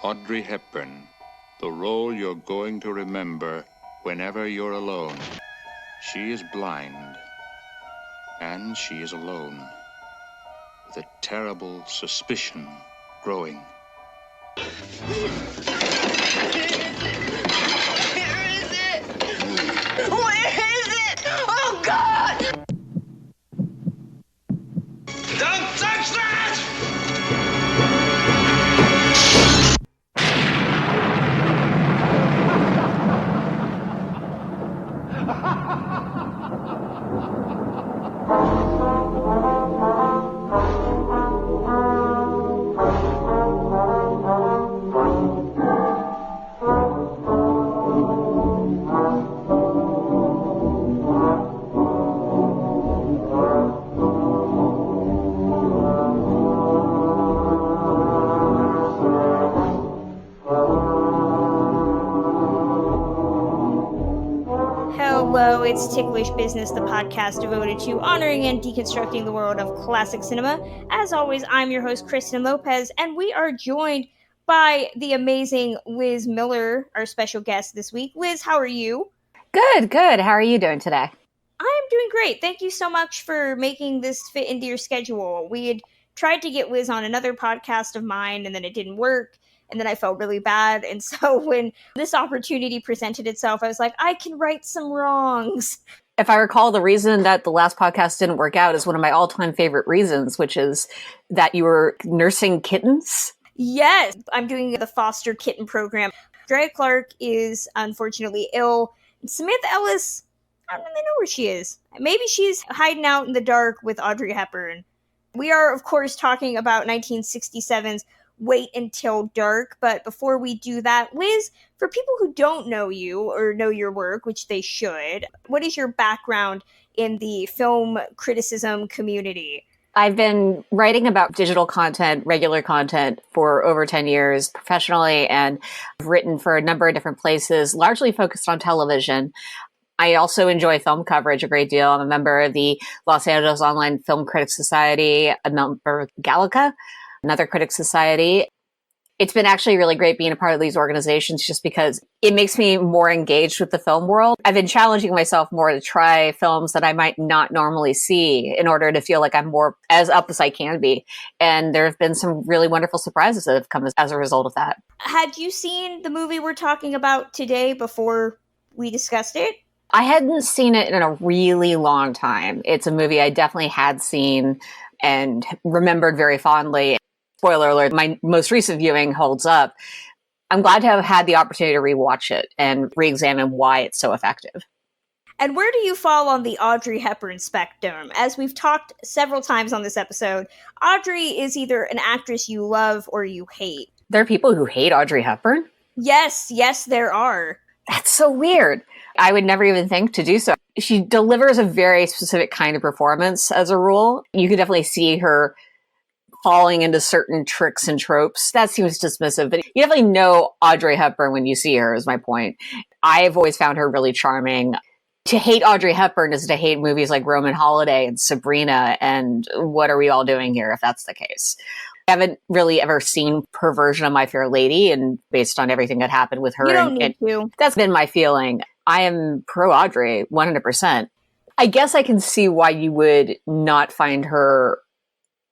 Audrey Hepburn, the role you're going to remember whenever you're alone. She is blind, and she is alone, with a terrible suspicion growing. Where is it? Oh, God! Don't touch that! Hello, it's Ticklish Business, the podcast devoted to honoring and deconstructing the world of classic cinema. As always, I'm your host, Kristen Lopez, and we are joined by the amazing Liz Miller, our special guest this week. Liz, how are you? Good. How are you doing today? I'm doing great. Thank you so much for making this fit into your schedule. We had tried to get Liz on another podcast of mine, and then it didn't work. And then I felt really bad. And so when this opportunity presented itself, I was like, I can right some wrongs. If I recall, the reason that the last podcast didn't work out is one of my all-time favorite reasons, which is that you were nursing kittens. Yes, I'm doing the foster kitten program. Drea Clark is unfortunately ill. Samantha Ellis, I don't really know where she is. Maybe she's hiding out in the dark with Audrey Hepburn. We are, of course, talking about 1967's Wait Until Dark, but before we do that, Liz, for people who don't know you or know your work, which they should, what is your background in the film criticism community? I've been writing about digital content, regular content, for over 10 years professionally, and I've written for a number of different places, largely focused on television. I also enjoy film coverage a great deal. I'm a member of the Los Angeles Online Film Critics Society, a member of Gallica, another critics society. It's been actually really great being a part of these organizations just because it makes me more engaged with the film world. I've been challenging myself more to try films that I might not normally see in order to feel like I'm more as up as I can be. And there have been some really wonderful surprises that have come as a result of that. Had you seen the movie we're talking about today before we discussed it? I hadn't seen it in a really long time. It's a movie I definitely had seen and remembered very fondly. Spoiler alert, my most recent viewing holds up. I'm glad to have had the opportunity to rewatch it and re-examine why it's so effective. And where do you fall on the Audrey Hepburn spectrum? As we've talked several times on this episode, Audrey is either an actress you love or you hate. There are people who hate Audrey Hepburn? Yes, there are. That's so weird. I would never even think to do so. She delivers a very specific kind of performance as a rule. You can definitely see her falling into certain tricks and tropes. That seems dismissive, but you definitely know Audrey Hepburn when you see her, is my point. I've always found her really charming. To hate Audrey Hepburn is to hate movies like Roman Holiday and Sabrina and What Are We All Doing Here, if that's the case. I haven't really ever seen her version of My Fair Lady, and based on everything that happened with her, you don't need to. That's been my feeling. I am pro Audrey, 100%. I guess I can see why you would not find her,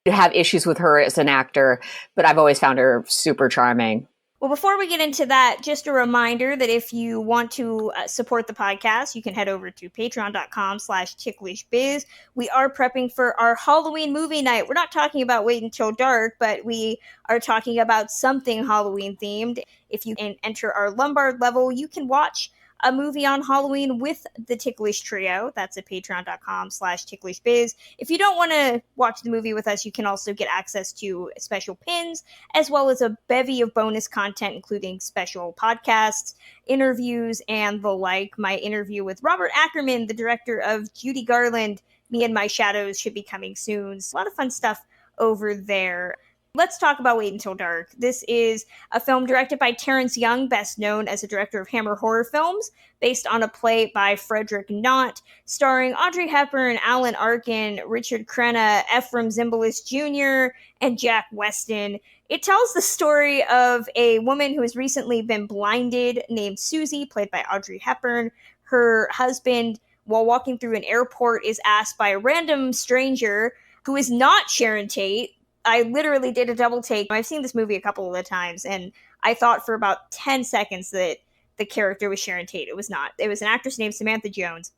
have issues with her as an actor, but I've always found her super charming. Well, before we get into that, just a reminder that if you want to support the podcast, you can head over to patreon.com/ticklishbiz. We are prepping for our Halloween movie night. We're not talking about Wait Until Dark, but we are talking about something Halloween themed. If you enter our Lombard level, you can watch a movie on Halloween with the Ticklish Trio. That's at patreon.com/ticklishbiz. If you don't want to watch the movie with us, you can also get access to special pins, as well as a bevy of bonus content, including special podcasts, interviews, and the like. My interview with Robert Ackerman, the director of Judy Garland, Me and My Shadows, should be coming soon. So a lot of fun stuff over there. Let's talk about Wait Until Dark. This is a film directed by Terrence Young, best known as a director of Hammer horror films, based on a play by Frederick Knott, starring Audrey Hepburn, Alan Arkin, Richard Crenna, Ephraim Zimbalist Jr., and Jack Weston. It tells the story of a woman who has recently been blinded named Susie, played by Audrey Hepburn. Her husband, while walking through an airport, is asked by a random stranger who is not Sharon Tate. I literally did a double take. I've seen this movie a couple of times, and I thought for about 10 seconds that the character was Sharon Tate. It was not. It was an actress named Samantha Jones.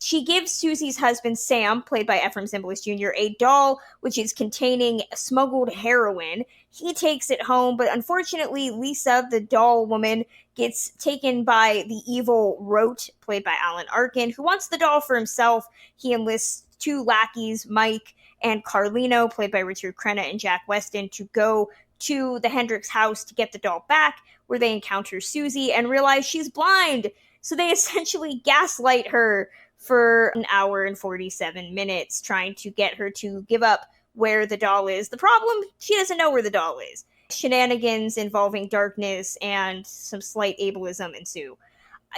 She gives Susie's husband, Sam, played by Ephraim Zimbalist Jr., a doll which is containing smuggled heroin. He takes it home, but unfortunately, Lisa, the doll woman, gets taken by the evil Rote, played by Alan Arkin, who wants the doll for himself. He enlists two lackeys, Mike and Carlino, played by Richard Crenna and Jack Weston, to go to the Hendricks house to get the doll back, where they encounter Susie and realize she's blind. So they essentially gaslight her for an hour and 47 minutes, trying to get her to give up where the doll is. The problem, she doesn't know where the doll is. Shenanigans involving darkness and some slight ableism ensue.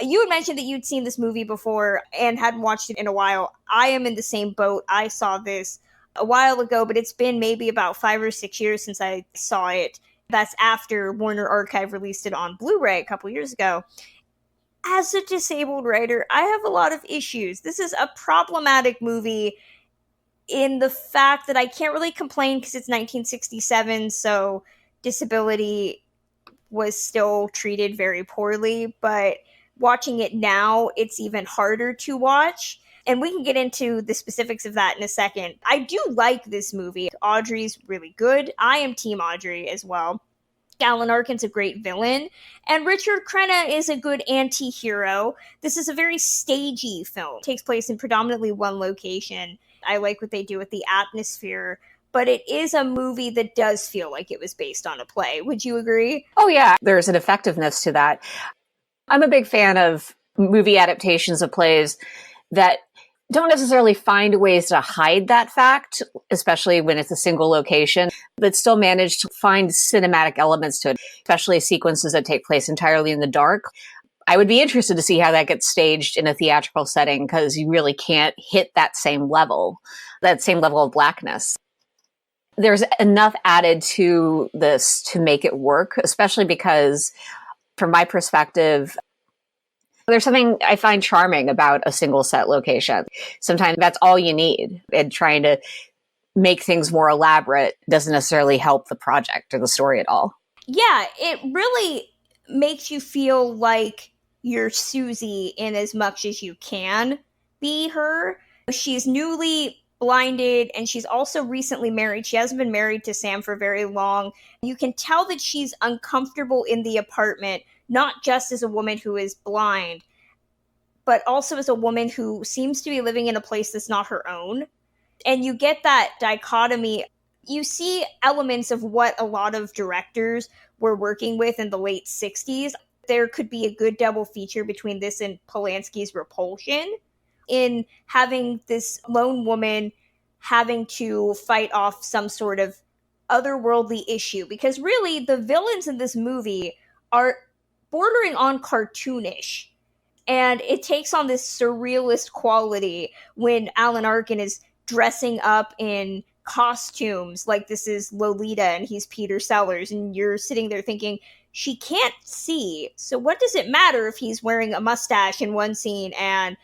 You had mentioned that you'd seen this movie before and hadn't watched it in a while. I am in the same boat. I saw this a while ago, but it's been maybe about 5 or 6 years since I saw it. That's after Warner Archive released it on Blu-ray a couple years ago. As a disabled writer, I have a lot of issues. This is a problematic movie in the fact that I can't really complain because it's 1967, so disability was still treated very poorly, but watching it now, it's even harder to watch. And we can get into the specifics of that in a second. I do like this movie. Audrey's really good. I am Team Audrey as well. Alan Arkin's a great villain, and Richard Crenna is a good anti-hero. This is a very stagey film. It takes place in predominantly one location. I like what they do with the atmosphere, but it is a movie that does feel like it was based on a play. Would you agree? Oh, yeah. There's an effectiveness to that. I'm a big fan of movie adaptations of plays that don't necessarily find ways to hide that fact, especially when it's a single location, but still manage to find cinematic elements to it, especially sequences that take place entirely in the dark. I would be interested to see how that gets staged in a theatrical setting, because you really can't hit that same level of blackness. There's enough added to this to make it work, especially because, from my perspective, there's something I find charming about a single set location. Sometimes that's all you need, and trying to make things more elaborate doesn't necessarily help the project or the story at all. Yeah, it really makes you feel like you're Susie in as much as you can be her. She's newly blinded, and she's also recently married. She hasn't been married to Sam for very long. You can tell that she's uncomfortable in the apartment, not just as a woman who is blind, but also as a woman who seems to be living in a place that's not her own. And you get that dichotomy. You see elements of what a lot of directors were working with in the late 60s. There could be a good double feature between this and Polanski's Repulsion, in having this lone woman having to fight off some sort of otherworldly issue. Because really, the villains in this movie are bordering on cartoonish. And it takes on this surrealist quality when Alan Arkin is dressing up in costumes like this is Lolita and he's Peter Sellers. And you're sitting there thinking, she can't see. So what does it matter if he's wearing a mustache in one scene and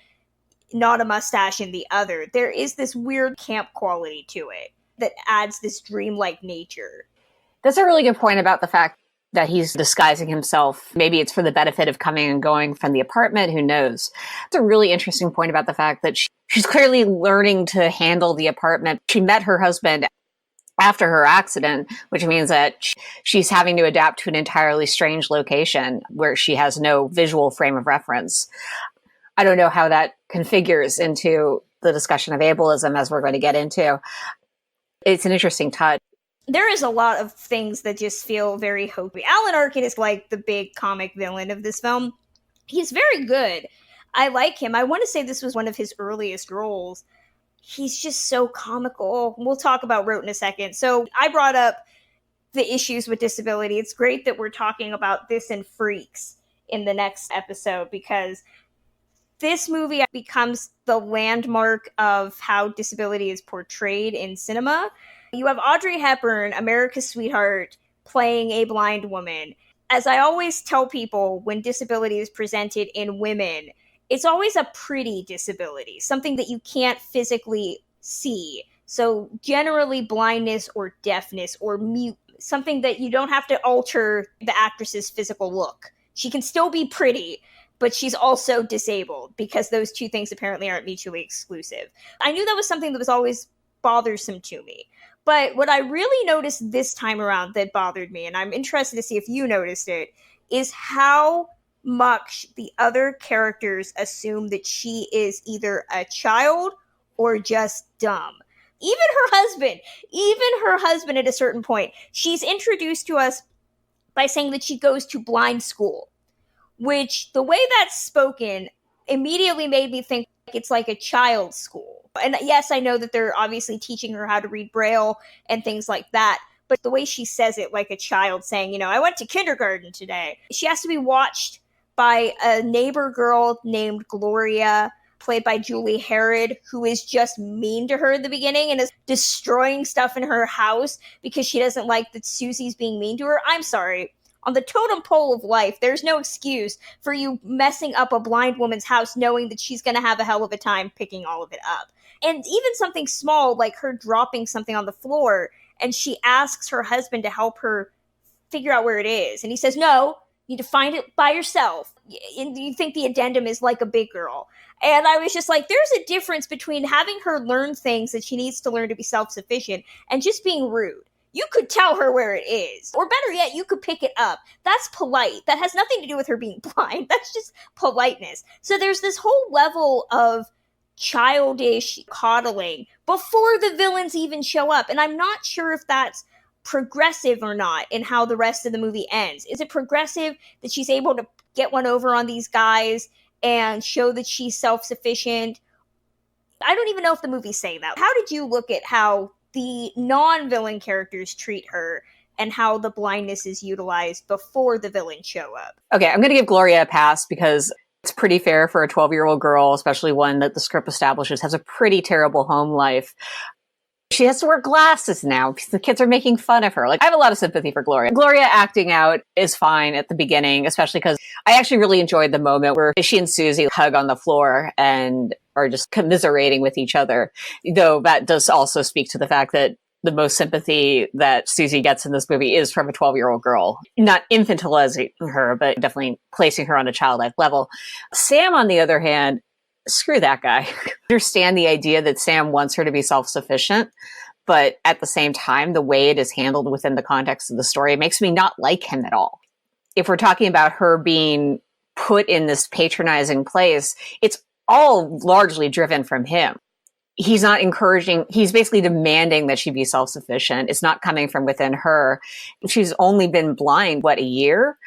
not a mustache in the other? There is this weird camp quality to it that adds this dreamlike nature. That's a really good point about the fact that he's disguising himself. Maybe it's for the benefit of coming and going from the apartment. Who knows? It's a really interesting point about the fact that she's clearly learning to handle the apartment. She met her husband after her accident, which means that she's having to adapt to an entirely strange location where she has no visual frame of reference. I don't know how that configures into the discussion of ableism, as we're going to get into. It's an interesting touch. There is a lot of things that just feel very hokey. Alan Arkin is like the big comic villain of this film. He's very good. I like him. I want to say this was one of his earliest roles. He's just so comical. We'll talk about Rote in a second. So I brought up the issues with disability. It's great that we're talking about this and Freaks in the next episode, because this movie becomes the landmark of how disability is portrayed in cinema. You have Audrey Hepburn, America's sweetheart, playing a blind woman. As I always tell people when disability is presented in women, it's always a pretty disability, something that you can't physically see. So generally blindness or deafness or mute, something that you don't have to alter the actress's physical look. She can still be pretty, but she's also disabled because those two things apparently aren't mutually exclusive. I knew that was something that was always bothersome to me. But what I really noticed this time around that bothered me, and I'm interested to see if you noticed it, is how much the other characters assume that she is either a child or just dumb. Even her husband at a certain point, she's introduced to us by saying that she goes to blind school, which the way that's spoken immediately made me think it's like a child's school. And yes, I know that they're obviously teaching her how to read Braille and things like that, but the way she says it like a child saying, I went to kindergarten today. She has to be watched by a neighbor girl named Gloria, played by Julie Harrod, who is just mean to her in the beginning and is destroying stuff in her house because she doesn't like that Susie's being mean to her. I'm sorry. On the totem pole of life, there's no excuse for you messing up a blind woman's house knowing that she's going to have a hell of a time picking all of it up. And even something small like her dropping something on the floor, and she asks her husband to help her figure out where it is. And he says, no, you need to find it by yourself. And you think the addendum is like a big girl. And I was just like, there's a difference between having her learn things that she needs to learn to be self-sufficient and just being rude. You could tell her where it is. Or better yet, you could pick it up. That's polite. That has nothing to do with her being blind. That's just politeness. So there's this whole level of childish coddling before the villains even show up. And I'm not sure if that's progressive or not in how the rest of the movie ends. Is it progressive that she's able to get one over on these guys and show that she's self-sufficient? I don't even know if the movie's saying that. How did you look at how the non-villain characters treat her and how the blindness is utilized before the villains show up? Okay, I'm going to give Gloria a pass because it's pretty fair for a 12-year-old girl, especially one that the script establishes has a pretty terrible home life. She has to wear glasses now because the kids are making fun of her. Like, I have a lot of sympathy for Gloria. Gloria acting out is fine at the beginning, especially because I actually really enjoyed the moment where she and Susie hug on the floor and are just commiserating with each other. Though that does also speak to the fact that the most sympathy that Susie gets in this movie is from a 12-year-old girl. Not infantilizing her, but definitely placing her on a childlike level. Sam, on the other hand, screw that guy. I understand the idea that Sam wants her to be self-sufficient, but at the same time, the way it is handled within the context of the story makes me not like him at all. If we're talking about her being put in this patronizing place, it's all largely driven from him. He's not encouraging, he's basically demanding that she be self-sufficient. It's not coming from within her. She's only been blind, a year?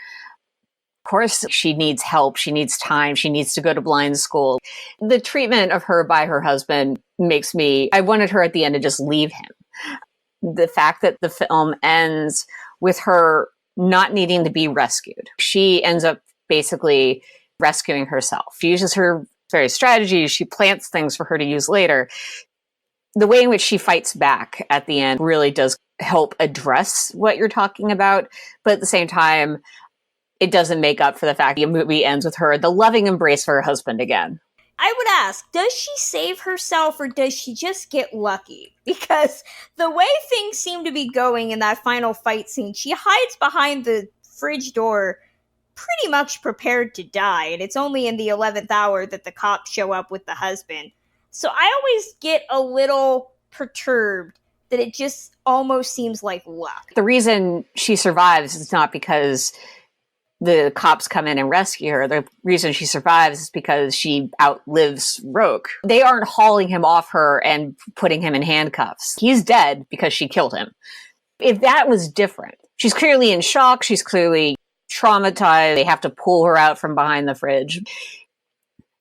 Of course, she needs help. She needs time. She needs to go to blind school. The treatment of her by her husband makes me, I wanted her at the end to just leave him. The fact that the film ends with her not needing to be rescued. She ends up basically rescuing herself. She uses her various strategies. She plants things for her to use later. The way in which she fights back at the end really does help address what you're talking about. But at the same time, it doesn't make up for the fact the movie ends with her, the loving embrace for her husband again. I would ask, does she save herself or does she just get lucky? Because the way things seem to be going in that final fight scene, she hides behind the fridge door pretty much prepared to die. And it's only in the 11th hour that the cops show up with the husband. So I always get a little perturbed that it just almost seems like luck. The reason she survives is not because the cops come in and rescue her. The reason she survives is because she outlives Roque. They aren't hauling him off her and putting him in handcuffs. He's dead because she killed him. If that was different, she's clearly in shock. She's clearly traumatized. They have to pull her out from behind the fridge.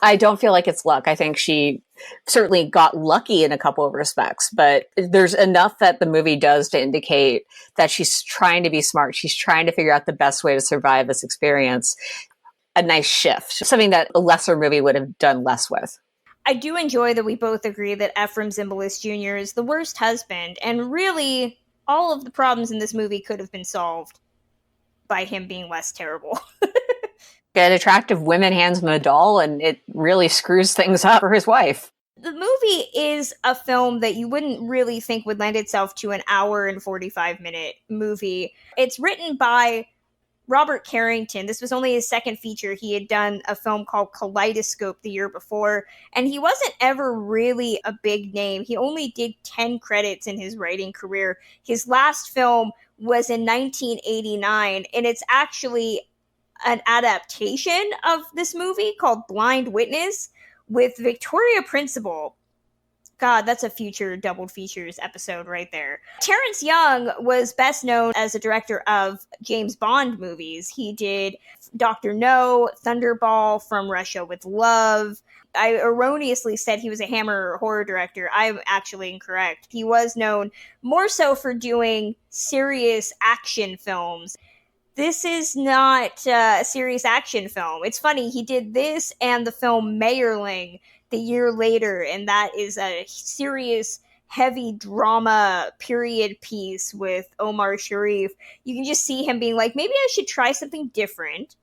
I don't feel like it's luck. I think she certainly got lucky in a couple of respects, but there's enough that the movie does to indicate that she's trying to be smart. She's trying to figure out the best way to survive this experience. A nice shift, something that a lesser movie would have done less with. I do enjoy that we both agree that Ephraim Zimbalist Jr. is the worst husband, and really all of the problems in this movie could have been solved by him being less terrible. An attractive woman hands him a doll, and it really screws things up for his wife. The movie is a film that you wouldn't really think would lend itself to an hour and 45-minute movie. It's written by Robert Carrington. This was only his second feature. He had done a film called Kaleidoscope the year before, and he wasn't ever really a big name. He only did 10 credits in his writing career. His last film was in 1989, and it's actually an adaptation of this movie called Blind Witness with Victoria Principal. God, that's a future double features episode right there. Terrence Young was best known as a director of James Bond movies. He did Dr. No, Thunderball, From Russia with Love. I erroneously said he was a Hammer horror director. I'm actually incorrect. He was known more so for doing serious action films. This is not a serious action film. It's funny, he did this and the film Mayerling the year later, and that is a serious, heavy drama period piece with Omar Sharif. You can just see him being like, maybe I should try something different.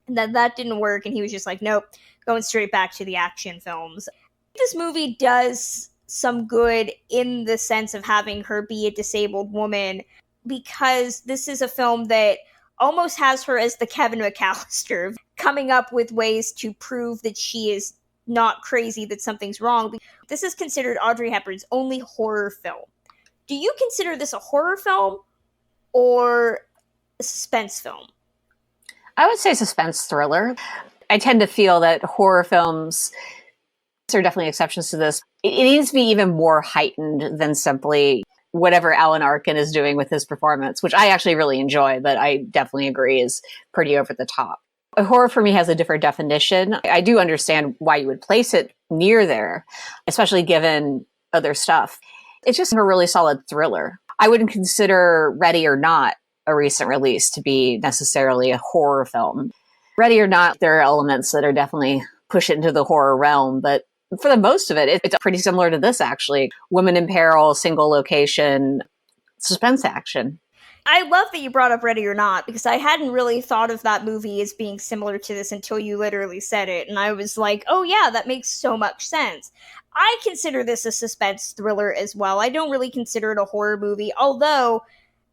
And that didn't work, and he was just like, nope, going straight back to the action films. This movie does some good in the sense of having her be a disabled woman, because this is a film that almost has her as the Kevin McAllister, coming up with ways to prove that she is not crazy, that something's wrong. This is considered Audrey Hepburn's only horror film. Do you consider this a horror film or a suspense film? I would say suspense thriller. I tend to feel that horror films, there are definitely exceptions to this. It needs to be even more heightened than simply whatever Alan Arkin is doing with his performance, which I actually really enjoy, but I definitely agree is pretty over the top. A horror for me has a different definition. I do understand why you would place it near there, especially given other stuff. It's just a really solid thriller. I wouldn't consider Ready or Not, a recent release, to be necessarily a horror film. Ready or Not, there are elements that are definitely push it into the horror realm, but for the most of it, it's pretty similar to this, actually. Women in peril, single location, suspense action. I love that you brought up Ready or Not, because I hadn't really thought of that movie as being similar to this until you literally said it, and I was like, oh yeah, that makes so much sense. I consider this a suspense thriller as well. I don't really consider it a horror movie, although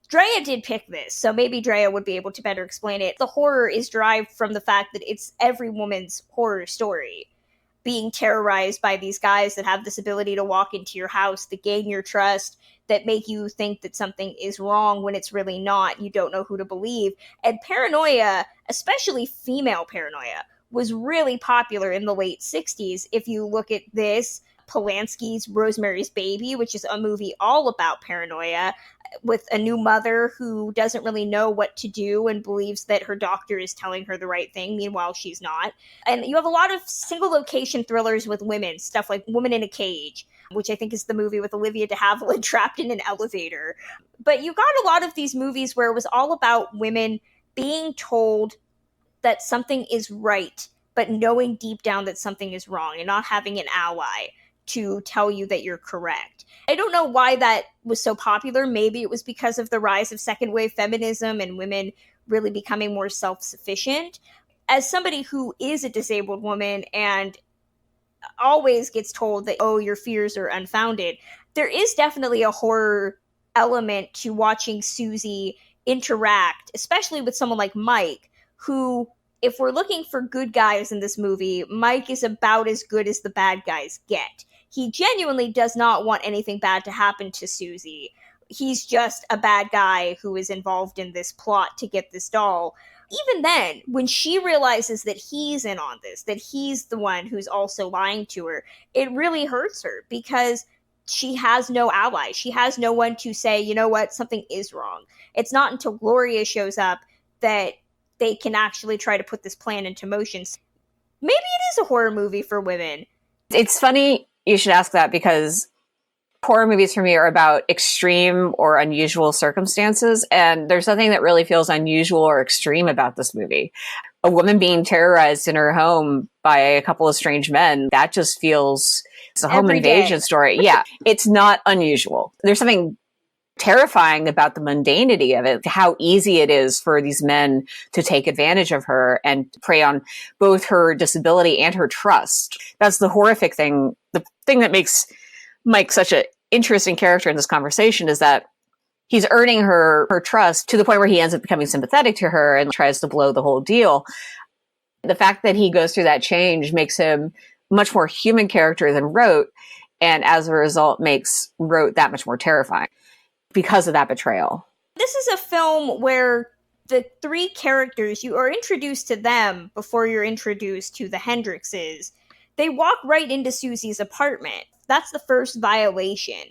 Drea did pick this, so maybe Drea would be able to better explain it. The horror is derived from the fact that it's every woman's horror story. Being terrorized by these guys that have this ability to walk into your house, that gain your trust, that make you think that something is wrong when it's really not. You don't know who to believe. And paranoia, especially female paranoia, was really popular in the late 60s. If you look at this, Polanski's Rosemary's Baby, which is a movie all about paranoia, with a new mother who doesn't really know what to do and believes that her doctor is telling her the right thing, meanwhile she's not. And you have a lot of single location thrillers with women, stuff like Woman in a Cage, which I think is the movie with Olivia de Havilland trapped in an elevator. But you got a lot of these movies where it was all about women being told that something is right, but knowing deep down that something is wrong and not having an ally to tell you that you're correct. I don't know why that was so popular. Maybe it was because of the rise of second wave feminism and women really becoming more self-sufficient. As somebody who is a disabled woman and always gets told that, oh, your fears are unfounded, there is definitely a horror element to watching Susie interact, especially with someone like Mike, who, if we're looking for good guys in this movie, Mike is about as good as the bad guys get. He genuinely does not want anything bad to happen to Susie. He's just a bad guy who is involved in this plot to get this doll. Even then, when she realizes that he's in on this, that he's the one who's also lying to her, it really hurts her because she has no ally. She has no one to say, you know what, something is wrong. It's not until Gloria shows up that they can actually try to put this plan into motion. Maybe it is a horror movie for women. It's funny you should ask that, because horror movies for me are about extreme or unusual circumstances, and there's nothing that really feels unusual or extreme about this movie. A woman being terrorized in her home by a couple of strange men, that just feels, it's a home invasion story. Yeah, it's not unusual. There's something terrifying about the mundanity of it, how easy it is for these men to take advantage of her and prey on both her disability and her trust. That's the horrific thing. The thing that makes Mike such an interesting character in this conversation is that he's earning her trust to the point where he ends up becoming sympathetic to her and tries to blow the whole deal. The fact that he goes through that change makes him a much more human character than Rote, and as a result makes Rote that much more terrifying because of that betrayal. This is a film where the three characters, you are introduced to them before you're introduced to the Hendrixes. They walk right into Susie's apartment. That's the first violation.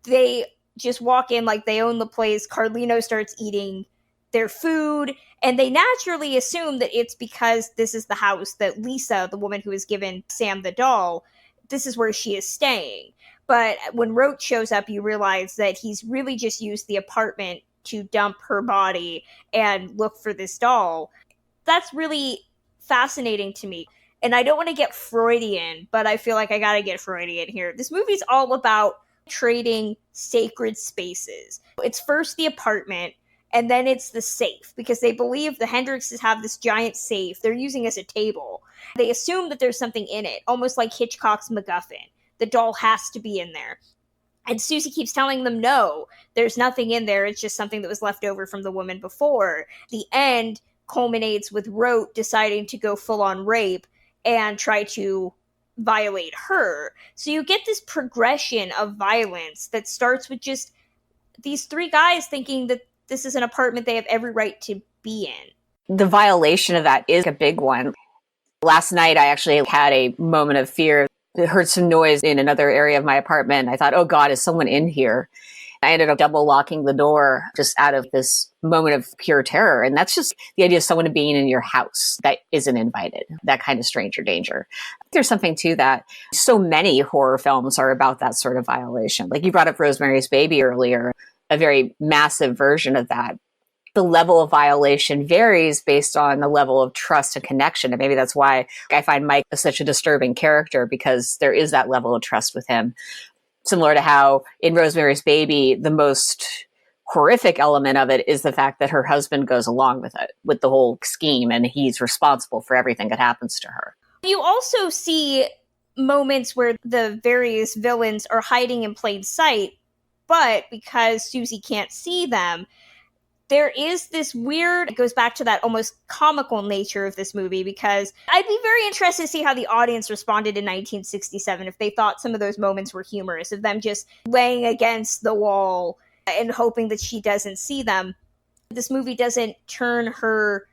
They just walk in like they own the place. Carlino starts eating their food, and they naturally assume that it's because this is the house that Lisa, the woman who has given Sam the doll, this is where she is staying. But when Rote shows up, you realize that he's really just used the apartment to dump her body and look for this doll. That's really fascinating to me. And I don't want to get Freudian, but I feel like I gotta get Freudian here. This movie's all about trading sacred spaces. It's first the apartment, and then it's the safe, because they believe the Hendrixes have this giant safe they're using as a table. They assume that there's something in it, almost like Hitchcock's MacGuffin. The doll has to be in there. And Susie keeps telling them, no, there's nothing in there. It's just something that was left over from the woman before. The end culminates with Rote deciding to go full-on rape and try to violate her. So you get this progression of violence that starts with just these three guys thinking that this is an apartment they have every right to be in. The violation of that is a big one. Last night, I actually had a moment of fear. I heard some noise in another area of my apartment. I thought, oh God, is someone in here? I ended up double locking the door just out of this moment of pure terror. And that's just the idea of someone being in your house that isn't invited, that kind of stranger danger. There's something to that. So many horror films are about that sort of violation. Like you brought up Rosemary's Baby earlier, a very massive version of that. The level of violation varies based on the level of trust and connection. And maybe that's why I find Mike such a disturbing character, because there is that level of trust with him. Similar to how in Rosemary's Baby, the most horrific element of it is the fact that her husband goes along with it, with the whole scheme, and he's responsible for everything that happens to her. You also see moments where the various villains are hiding in plain sight, but because Susie can't see them, there is this weird, it goes back to that almost comical nature of this movie, because I'd be very interested to see how the audience responded in 1967, if they thought some of those moments were humorous, of them just laying against the wall and hoping that she doesn't see them. This movie doesn't turn her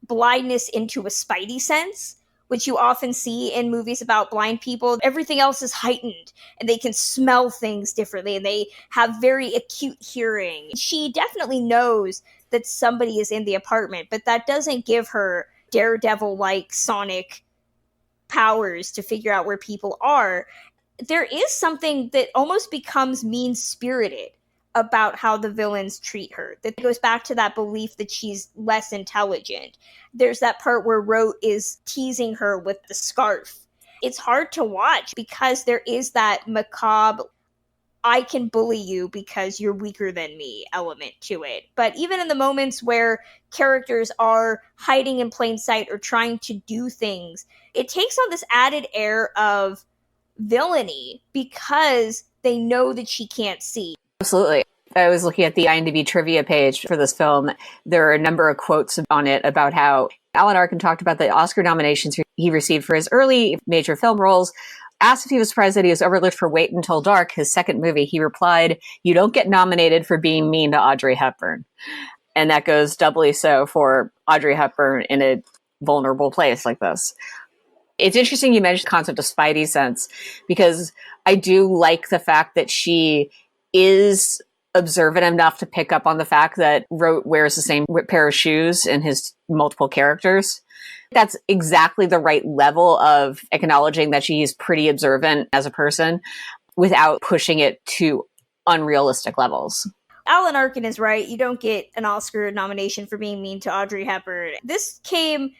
blindness into a spidey sense, which you often see in movies about blind people. Everything else is heightened, and they can smell things differently, and they have very acute hearing. She definitely knows that somebody is in the apartment, but that doesn't give her Daredevil-like sonic powers to figure out where people are. There is something that almost becomes mean-spirited about how the villains treat her. That goes back to that belief that she's less intelligent. There's that part where Rote is teasing her with the scarf. It's hard to watch because there is that macabre, I can bully you because you're weaker than me element to it. But even in the moments where characters are hiding in plain sight or trying to do things, it takes on this added air of villainy because they know that she can't see. Absolutely. I was looking at the IMDb trivia page for this film. There are a number of quotes on it about how Alan Arkin talked about the Oscar nominations he received for his early major film roles. Asked if he was surprised that he was overlooked for Wait Until Dark, his second movie, he replied, "You don't get nominated for being mean to Audrey Hepburn." And that goes doubly so for Audrey Hepburn in a vulnerable place like this. It's interesting you mentioned the concept of spidey sense, because I do like the fact that she is observant enough to pick up on the fact that Rote wears the same pair of shoes in his multiple characters. That's exactly the right level of acknowledging that she's pretty observant as a person without pushing it to unrealistic levels. Alan Arkin is right. You don't get an Oscar nomination for being mean to Audrey Hepburn. This came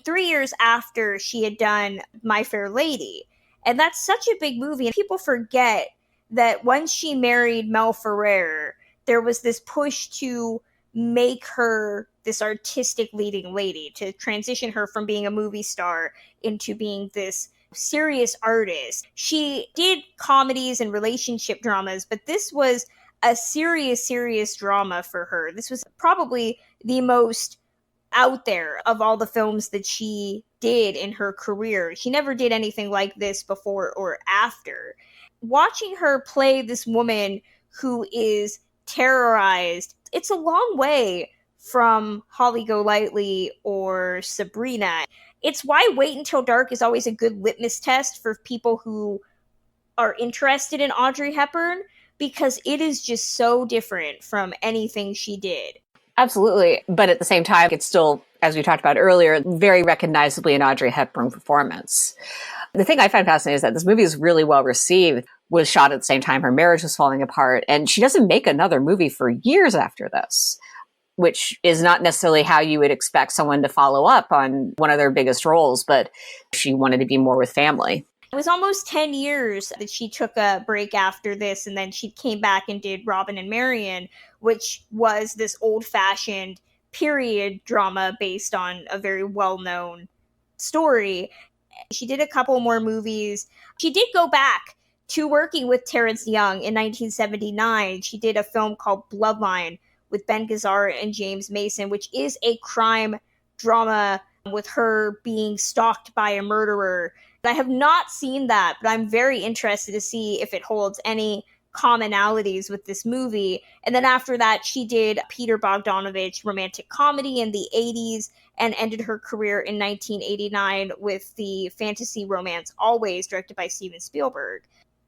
3 years after she had done My Fair Lady. And that's such a big movie. And people forget that once she married Mel Ferrer, there was this push to make her this artistic leading lady, to transition her from being a movie star into being this serious artist. She did comedies and relationship dramas, but this was a serious drama for her. This was probably the most out there of all the films that she did in her career. She never did anything like this before or after. Watching her play this woman who is terrorized, it's a long way from Holly Golightly or Sabrina. It's why Wait Until Dark is always a good litmus test for people who are interested in Audrey Hepburn, because it is just so different from anything she did. Absolutely. But at the same time, it's still, as we talked about earlier, very recognizably an Audrey Hepburn performance. The thing I find fascinating is that this movie is really well received, was shot at the same time her marriage was falling apart, and she doesn't make another movie for years after this, which is not necessarily how you would expect someone to follow up on one of their biggest roles, but she wanted to be more with family. It was almost 10 years that she took a break after this, and then she came back and did Robin and Marian, which was this old-fashioned period drama based on a very well-known story. She did a couple more movies. She did go back to working with Terrence Young in 1979. She did a film called Bloodline with Ben Gazzara and James Mason, which is a crime drama with her being stalked by a murderer. I have not seen that, but I'm very interested to see if it holds any commonalities with this movie. And then after that, she did Peter Bogdanovich romantic comedy in the 80s and ended her career in 1989 with the fantasy romance Always, directed by Steven Spielberg.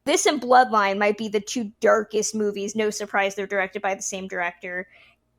This and Bloodline might be the two darkest movies. No surprise they're directed by the same director.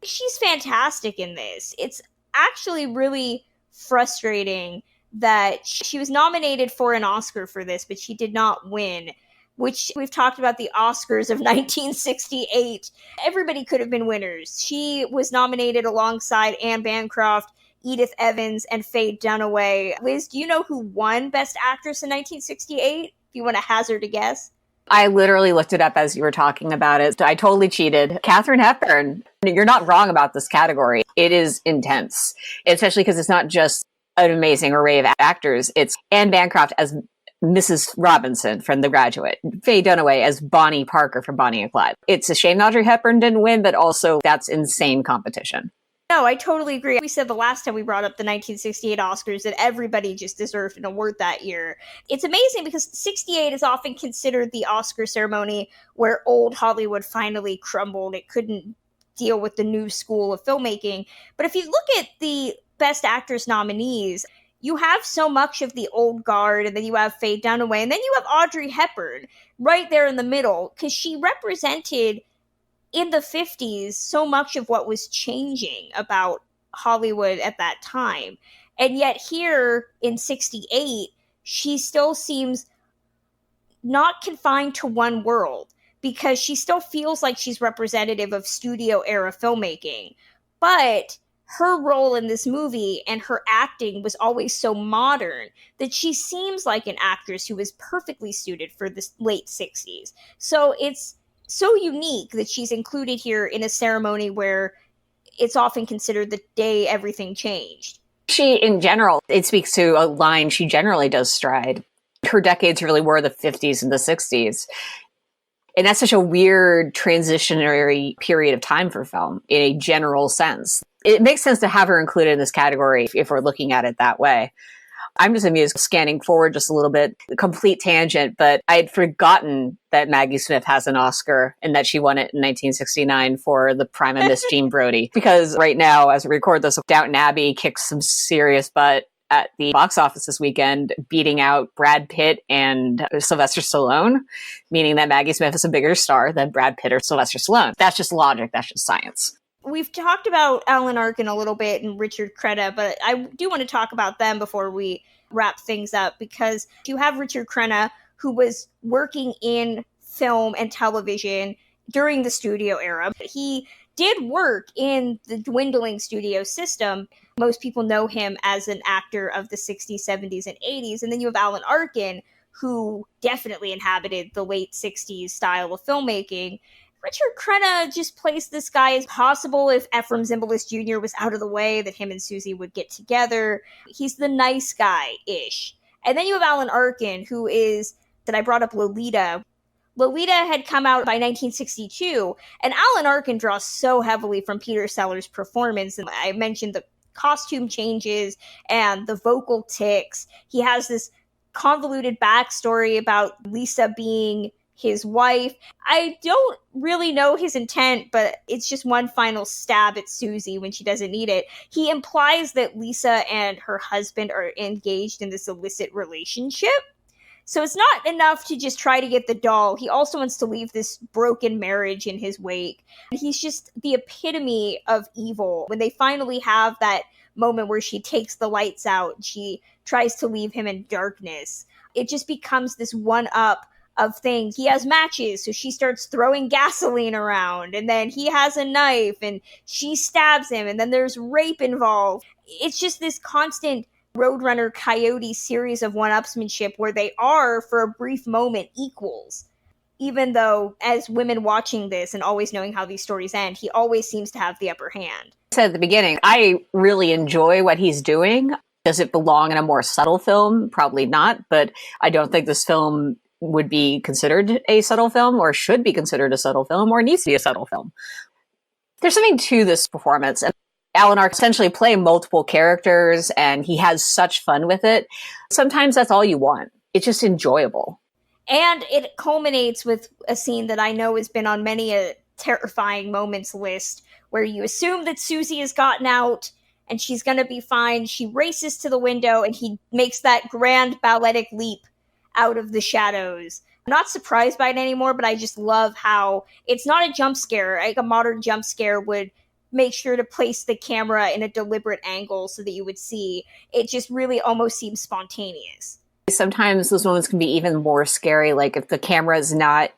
She's fantastic in this. It's actually really frustrating that she was nominated for an Oscar for this, but she did not win, which we've talked about the Oscars of 1968. Everybody could have been winners. She was nominated alongside Anne Bancroft, Edith Evans, and Faye Dunaway. Liz, do you know who won Best Actress in 1968? If you want to hazard a guess. I literally looked it up as you were talking about it. I totally cheated. Katharine Hepburn. You're not wrong about this category. It is intense, especially because it's not just an amazing array of actors. It's Anne Bancroft as Mrs. Robinson from The Graduate, Faye Dunaway as Bonnie Parker from Bonnie and Clyde. It's a shame Audrey Hepburn didn't win, but also that's insane competition. No, I totally agree. We said the last time we brought up the 1968 Oscars that everybody just deserved an award that year. It's amazing because 68 is often considered the Oscar ceremony where old Hollywood finally crumbled. It couldn't deal with the new school of filmmaking. But if you look at the Best Actress nominees, you have so much of the old guard, and then you have Faye Dunaway, and then you have Audrey Hepburn right there in the middle, because she represented in the 50s so much of what was changing about Hollywood at that time. And yet here in 68, she still seems not confined to one world, because she still feels like she's representative of studio era filmmaking. But her role in this movie and her acting was always so modern that she seems like an actress who is perfectly suited for the late 60s. So it's so unique that she's included here in a ceremony where it's often considered the day everything changed. She, in general, it speaks to a line she generally does stride. Her decades really were the 50s and the 60s. And that's such a weird transitionary period of time for film in a general sense. It makes sense to have her included in this category if we're looking at it that way. I'm just amused scanning forward just a little bit, complete tangent, but I had forgotten that Maggie Smith has an Oscar and that she won it in 1969 for The Prime of Miss Jean Brodie. Because right now, as we record this, Downton Abbey kicks some serious butt at the box office this weekend, beating out Brad Pitt and Sylvester Stallone, meaning that Maggie Smith is a bigger star than Brad Pitt or Sylvester Stallone. That's just logic. That's just science. We've talked about Alan Arkin a little bit and Richard Crenna, but I do want to talk about them before we wrap things up, because you have Richard Crenna, who was working in film and television during the studio era. He did work in the dwindling studio system. Most people know him as an actor of the 60s, 70s, and 80s. And then you have Alan Arkin, who definitely inhabited the late 60s style of filmmaking. Richard Crenna just plays this guy as possible if Ephraim Zimbalist Jr. was out of the way, that him and Susie would get together. He's the nice guy-ish. And then you have Alan Arkin, who is, that I brought up Lolita. Lolita had come out by 1962, and Alan Arkin draws so heavily from Peter Sellers' performance. And I mentioned the costume changes and the vocal tics. He has this convoluted backstory about Lisa being his wife. I don't really know his intent, but it's just one final stab at Susie when she doesn't need it. He implies that Lisa and her husband are engaged in this illicit relationship. So it's not enough to just try to get the doll. He also wants to leave this broken marriage in his wake. He's just the epitome of evil. When they finally have that moment where she takes the lights out and she tries to leave him in darkness, it just becomes this one-up of things. He has matches, so she starts throwing gasoline around, and then he has a knife, and she stabs him, and then there's rape involved. It's just this constant Roadrunner Coyote series of one-upsmanship where they are, for a brief moment, equals. Even though, as women watching this and always knowing how these stories end, he always seems to have the upper hand. I said at the beginning, I really enjoy what he's doing. Does it belong in a more subtle film? Probably not, but I don't think this film would be considered a subtle film, or should be considered a subtle film, or needs to be a subtle film. There's something to this performance. And Alan Arkin essentially play multiple characters, and he has such fun with it. Sometimes that's all you want. It's just enjoyable. And it culminates with a scene that I know has been on many a terrifying moments list, where you assume that Susie has gotten out and she's going to be fine. She races to the window, and he makes that grand balletic leap out of the shadows. I'm not surprised by it anymore, but I just love how it's not a jump scare. Like a modern jump scare would make sure to place the camera in a deliberate angle so that you would see. It just really almost seems spontaneous. Sometimes those moments can be even more scary, like if the camera is not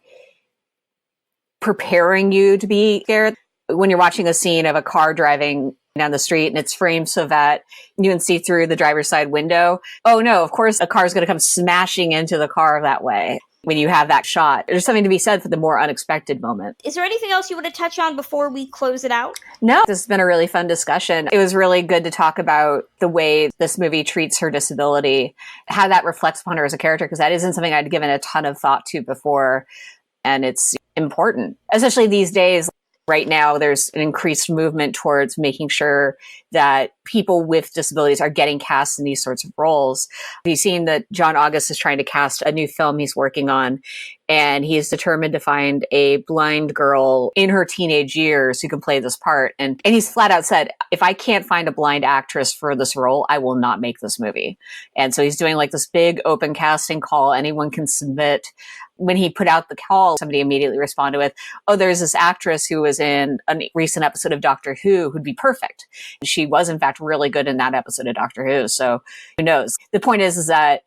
preparing you to be scared. When you're watching a scene of a car driving down the street and it's framed so that you can see through the driver's side window. Oh no, of course a car is going to come smashing into the car that way. When you have that shot, there's something to be said for the more unexpected moment. Is there anything else you want to touch on before we close it out? No, this has been a really fun discussion. It was really good to talk about the way this movie treats her disability, how that reflects upon her as a character, because that isn't something I'd given a ton of thought to before. And it's important, especially these days. Right now, there's an increased movement towards making sure that people with disabilities are getting cast in these sorts of roles. You've seen that John August is trying to cast a new film he's working on, and he is determined to find a blind girl in her teenage years who can play this part. And he's flat out said, if I can't find a blind actress for this role, I will not make this movie. And so he's doing like this big open casting call. Anyone can submit. When he put out the call, somebody immediately responded with, oh, there's this actress who was in a recent episode of Doctor Who who'd be perfect. And she was, in fact, really good in that episode of Doctor Who. So who knows? The point is that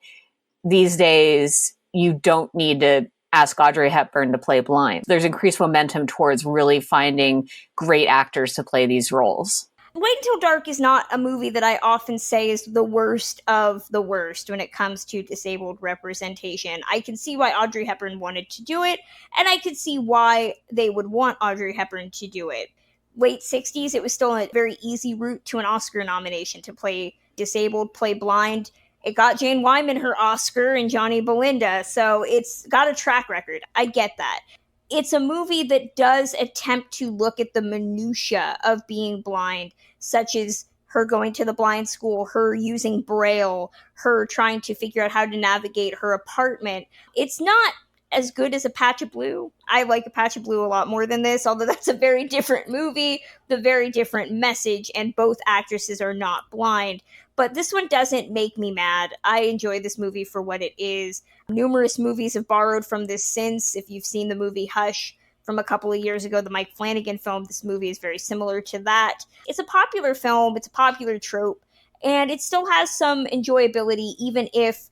these days, you don't need to ask Audrey Hepburn to play blind. There's increased momentum towards really finding great actors to play these roles. Wait Until Dark is not a movie that I often say is the worst of the worst when it comes to disabled representation. I can see why Audrey Hepburn wanted to do it, and I could see why they would want Audrey Hepburn to do it. Late 60s, it was still a very easy route to an Oscar nomination to play disabled, play blind. It got Jane Wyman her Oscar and Johnny Belinda, so it's got a track record. I get that. It's a movie that does attempt to look at the minutia of being blind, such as her going to the blind school, her using Braille, her trying to figure out how to navigate her apartment. It's not as good as A Patch of Blue. I like A Patch of Blue a lot more than this, although that's a very different movie, the very different message, and both actresses are not blind. But this one doesn't make me mad. I enjoy this movie for what it is. Numerous movies have borrowed from this since. If you've seen the movie Hush from a couple of years ago, the Mike Flanagan film, this movie is very similar to that. It's a popular film, it's a popular trope, and it still has some enjoyability, even if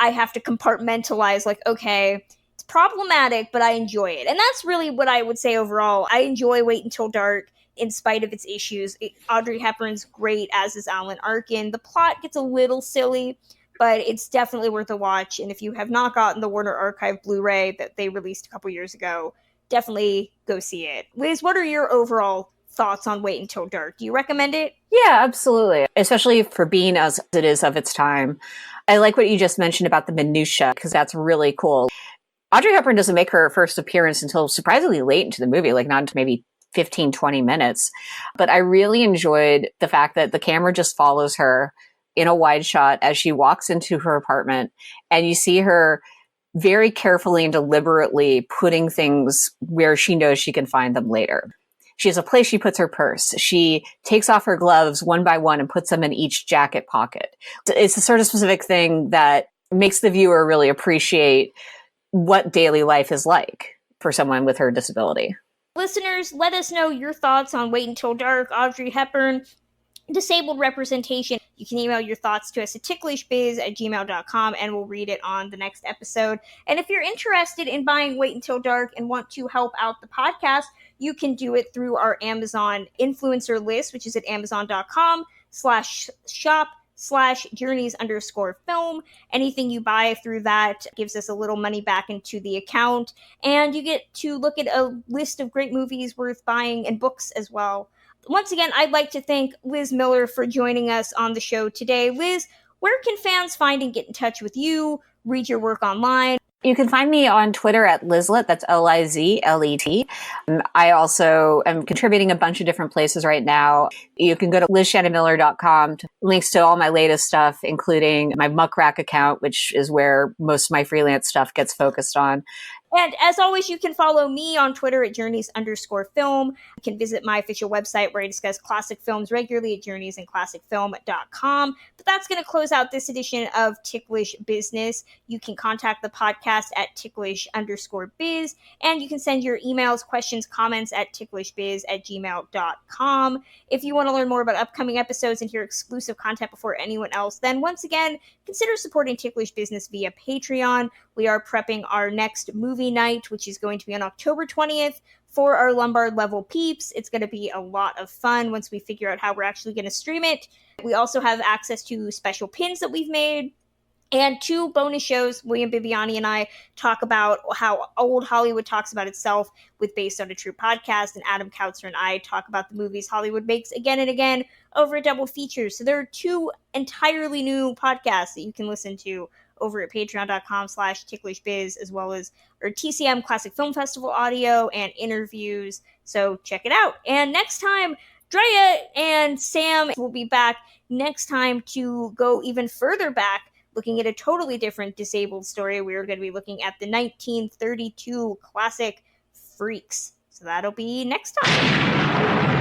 I have to compartmentalize, like, okay, it's problematic, but I enjoy it. And that's really what I would say overall. I enjoy Wait Until Dark, in spite of its issues. Audrey Hepburn's great, as is Alan Arkin. The plot gets a little silly, but it's definitely worth a watch. And if you have not gotten the Warner Archive Blu-ray that they released a couple years ago, definitely go see it. Liz, what are your overall thoughts on Wait Until Dark? Do you recommend it? Yeah, absolutely. Especially for being as it is of its time. I like what you just mentioned about the minutia, because that's really cool. Audrey Hepburn doesn't make her first appearance until surprisingly late into the movie, like not into maybe 15, 20 minutes. But I really enjoyed the fact that the camera just follows her in a wide shot as she walks into her apartment, and you see her very carefully and deliberately putting things where she knows she can find them later. She has a place she puts her purse. She takes off her gloves one by one and puts them in each jacket pocket. It's a sort of specific thing that makes the viewer really appreciate what daily life is like for someone with her disability. Listeners, let us know your thoughts on Wait Until Dark, Audrey Hepburn, disabled representation. You can email your thoughts to us at ticklishbiz@gmail.com and we'll read it on the next episode. And if you're interested in buying Wait Until Dark and want to help out the podcast, you can do it through our Amazon influencer list, which is at amazon.com/shop/journeys_film. Anything you buy through that gives us a little money back into the account, and you get to look at a list of great movies worth buying and books as well. Once again, I'd like to thank Liz Miller for joining us on the show today. Liz, where can fans find and get in touch with you, read your work online? You can find me on Twitter at Lizlet, that's Lizlet. I also am contributing a bunch of different places right now. You can go to LizShannonMiller.com, links to all my latest stuff, including my Muckrack account, which is where most of my freelance stuff gets focused on. And as always, you can follow me on Twitter at journeys_film. You can visit my official website where I discuss classic films regularly at journeysandclassicfilm.com. But that's going to close out this edition of Ticklish Business. You can contact the podcast at ticklish_biz, and you can send your emails, questions, comments at ticklishbiz@gmail.com. If you want to learn more about upcoming episodes and hear exclusive content before anyone else, then once again, consider supporting Ticklish Business via Patreon. We are prepping our next movie night, which is going to be on October 20th for our Lombard level peeps. It's going to be a lot of fun once we figure out how we're actually going to stream it. We also have access to special pins that we've made and 2 bonus shows. William Bibiani and I talk about how old Hollywood talks about itself with Based on a True podcast, and Adam Kautzer and I talk about the movies Hollywood makes again and again over a double feature. So there are 2 entirely new podcasts that you can listen to over at patreon.com/ticklishbiz, as well as our TCM Classic Film Festival audio and interviews. So check it out. And next time, Drea and Sam will be back next time to go even further back, looking at a totally different disabled story. We're going to be looking at the 1932 classic Freaks. So that'll be next time.